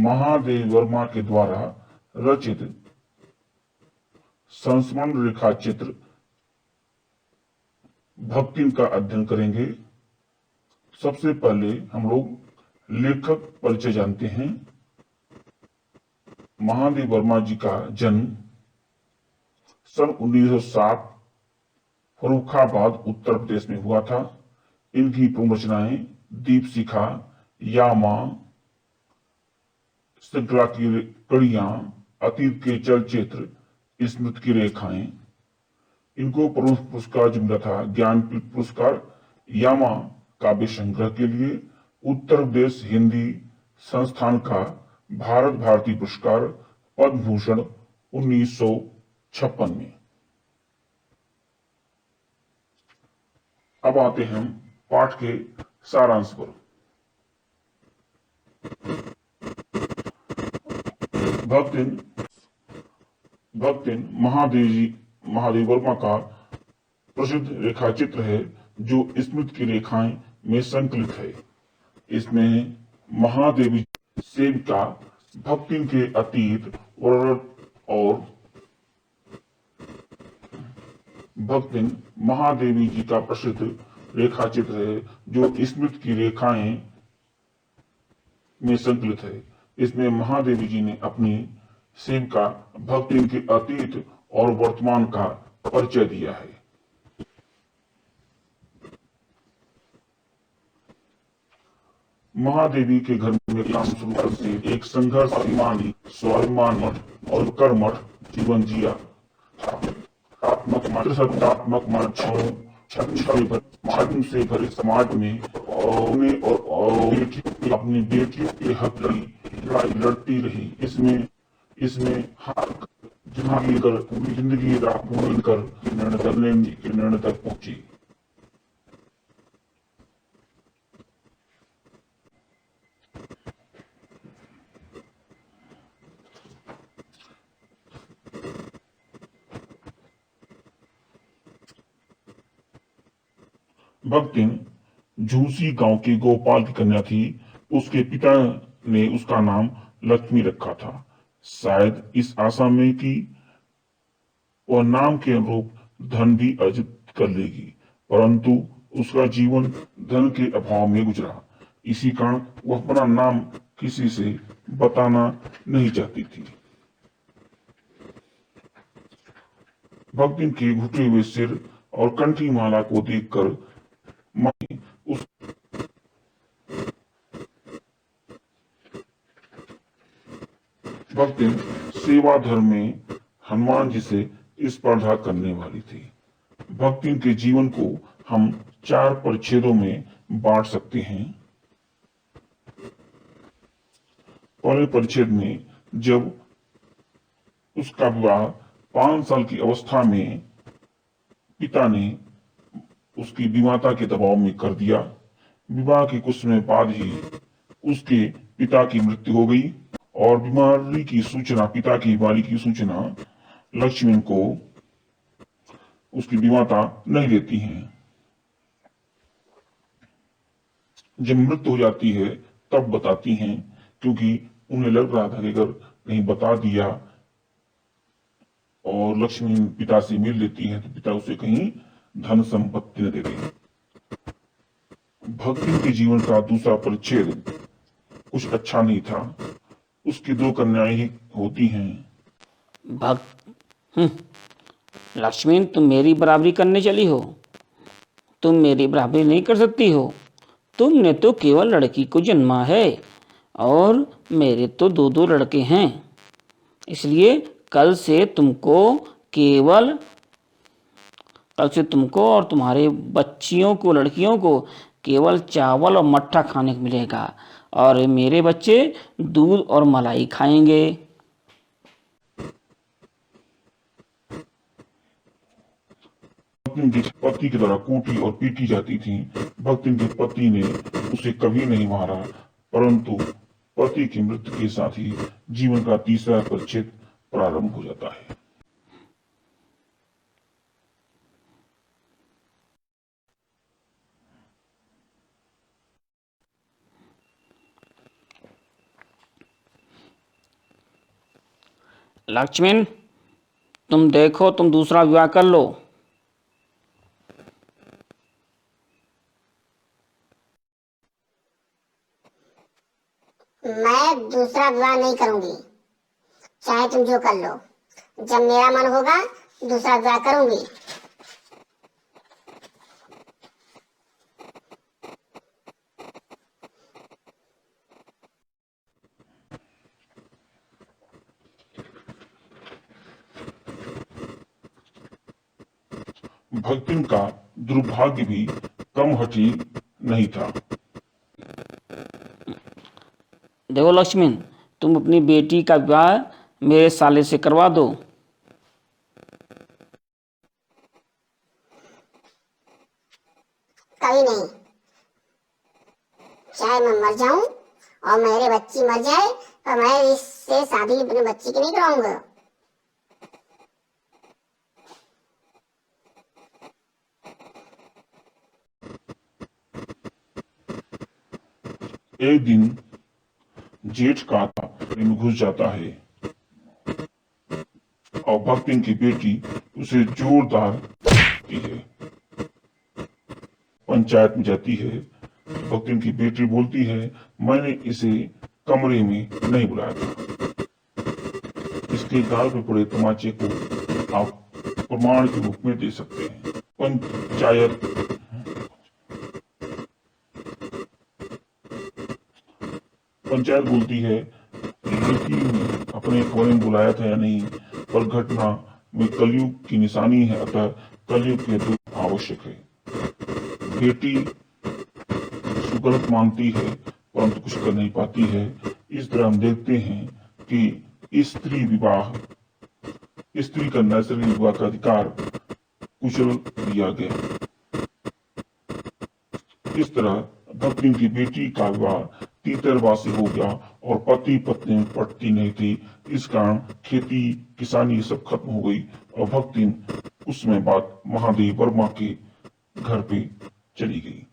महादेव वर्मा के द्वारा रचित संस्मरण रेखा चित्र भक्ति का अध्ययन करेंगे। सबसे पहले हम लोग लेखक परिचय जानते हैं। महादेव वर्मा जी का जन्म सन 1907 फर्रुखाबाद उत्तर प्रदेश में हुआ था। इनकी प्रमुख रचनाएं दीपशिखा, यामा, श्रृंखला की कड़ियां, अतीत के चलचित्र, स्मृति की रेखाएं। इनको प्रमुख पुरस्कार जो मिला था ज्ञानपीठ पुरस्कार यामा काव्य संग्रह के लिए, उत्तर प्रदेश हिंदी संस्थान का भारत भारती पुरस्कार, पद्म भूषण 1956 में। अब आते हैं पाठ के सारांश पर। भक्तिन महादेव वर्मा का प्रसिद्ध रेखा चित्र है जो स्मृति की रेखाएं में संकलित है। इसमें महादेवी सेविका भक्तिन के अतीत और भक्तिन महादेवी जी का प्रसिद्ध रेखा चित्र है जो स्मृति की रेखाएं में संकलित है। इसमें महादेवी जी ने अपनी सेविका भक्तिन के अतीत और वर्तमान का परिचय दिया है। महादेवी के घर में काम शुरू करके एक संघर्षात्मक स्वाभिमानी और कर्मठ जीवन जिया। सत्तात्मक माध्यम से भरे समाज में और अपनी बेटी के हक की लड़ाई लड़ती रही। इसमें जिंदगी राह कर निर्णय तक पहुंची। भक्तिन झूसी गांव के गोपाल की कन्या थी। उसके पिता ने उसका नाम लक्ष्मी रखा था, शायद इस आशा में कि वह नाम के अनुरूप धन भी अर्जित कर लेगी, परंतु उसका जीवन धन के अभाव में गुजरा। इसी कारण वह अपना नाम किसी से बताना नहीं चाहती थी। भक्तिन के घुटे हुए सिर और कंठी माला को देखकर भक्तिन सेवा धर्म में हनुमान जी से स्पर्धा करने वाली थी। भक्तिन के जीवन को हम 4 परिच्छेदों में बांट सकते हैं। पहले परिच्छेद में जब उसका विवाह 5 साल की अवस्था में पिता ने उसकी विमाता के दबाव में कर दिया। विवाह के कुछ समय बाद ही उसके पिता की मृत्यु हो गई और पिता की बीमारी की सूचना लक्ष्मण को उसकी विमाता नहीं देती हैं। जब मृत्यु हो जाती है तब बताती हैं, क्योंकि उन्हें लग रहा था कि अगर कहीं बता दिया और लक्ष्मी पिता से मिल लेती है तो पिता उसे कहीं धन संपत्ति न दे दें। भक्ति के जीवन का दूसरा परिच्छेद कुछ अच्छा नहीं था। उसकी 2 कन्याएं ही होती हैं। लक्ष्मी, तुम मेरी बराबरी करने चली हो। तुम मेरी बराबरी नहीं कर सकती हो। तुमने तो केवल लड़की को जन्मा है और मेरे तो 2 लड़के हैं। इसलिए कल से तुमको और तुम्हारे बच्चियों को, लड़कियों को केवल चावल और मट्ठा खाने को मिलेगा और मेरे बच्चे दूध और मलाई खाएंगे। पति के द्वारा कूटी और पीटी जाती थी। भक्ति के पति ने उसे कभी नहीं मारा, परंतु पति की मृत्यु के साथ ही जीवन का तीसरा परिच्छेद प्रारंभ हो जाता है। लक्ष्मण, तुम देखो, तुम दूसरा विवाह कर लो। मैं दूसरा विवाह नहीं करूंगी, चाहे तुम जो कर लो। जब मेरा मन होगा दूसरा विवाह करूंगी। भक्तिन का दुर्भाग्य भी कम हठी नहीं था। देखो लक्ष्मण, तुम अपनी बेटी का विवाह मेरे साले से करवा दो। कभी नहीं, चाहे मैं मर जाऊं और मेरे बच्ची मर जाए, पर मैं इससे शादी अपने बच्ची की नहीं कराऊंगा। एक दिन जेठ का में घुस जाता है और भक्तिन की बेटी उसे जोरदार की है। पंचायत में जाती है। भक्तिन की बेटी बोलती है, मैंने इसे कमरे में नहीं बुलाया था। इसके गाल पे पड़े तमाचे को आप प्रमाण के रूप में दे सकते हैं। पंचायत बोलती है, लड़की ने अपने कमरे में बुलाया था या नहीं, पर घटना में कलयुग की निशानी है, अतः कलयुग के हेतु आवश्यक है। बेटी गलत मानती है परंतु कुछ कर नहीं पाती है। इस तरह हम देखते हैं कि स्त्री का नैसर्गिक विवाह का अधिकार कुचल दिया गया। इस तरह भक्तिन की बेटी का विवाह तीतरवासी हो गया और पति पत्नी में पटती नहीं थी। इस कारण खेती किसानी सब खत्म हो गई और भक्तिन उसमें बाद महादेव वर्मा के घर पे चली गई।